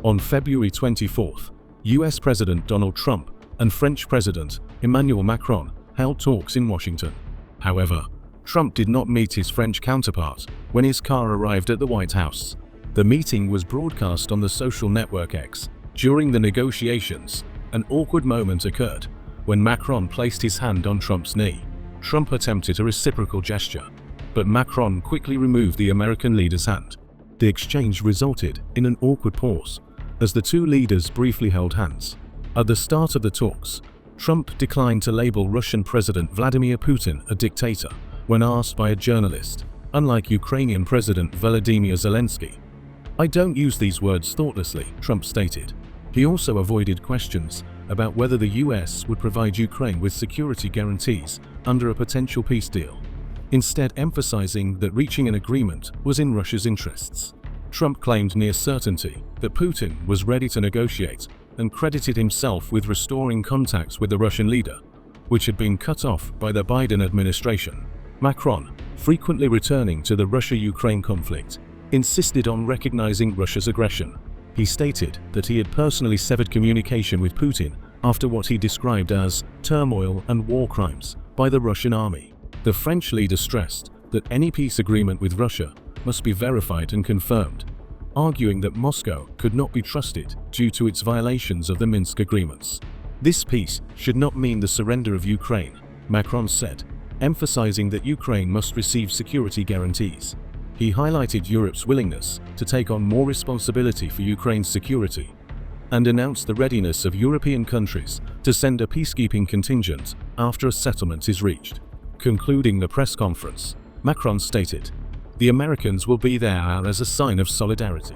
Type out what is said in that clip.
On February 24th, US President Donald Trump and French President Emmanuel Macron held talks in Washington. However, Trump did not meet his French counterpart when his car arrived at the White House. The meeting was broadcast on the social network X. During the negotiations, an awkward moment occurred when Macron placed his hand on Trump's knee. Trump attempted a reciprocal gesture, but Macron quickly removed the American leader's hand. The exchange resulted in an awkward pause as the two leaders briefly held hands. At the start of the talks, Trump declined to label Russian President Vladimir Putin a dictator when asked by a journalist, unlike Ukrainian President Volodymyr Zelensky. "I don't use these words thoughtlessly," Trump stated. He also avoided questions about whether the US would provide Ukraine with security guarantees under a potential peace deal, instead emphasizing that reaching an agreement was in Russia's interests. Trump claimed near certainty that Putin was ready to negotiate and credited himself with restoring contacts with the Russian leader, which had been cut off by the Biden administration. Macron, frequently returning to the Russia-Ukraine conflict, insisted on recognizing Russia's aggression. He stated that he had personally severed communication with Putin after what he described as turmoil and war crimes by the Russian army. The French leader stressed that any peace agreement with Russia must be verified and confirmed, arguing that Moscow could not be trusted due to its violations of the Minsk agreements. "This peace should not mean the surrender of Ukraine," Macron said, emphasizing that Ukraine must receive security guarantees. He highlighted Europe's willingness to take on more responsibility for Ukraine's security and announced the readiness of European countries to send a peacekeeping contingent after a settlement is reached. Concluding the press conference, Macron stated, "The Americans will be there as a sign of solidarity."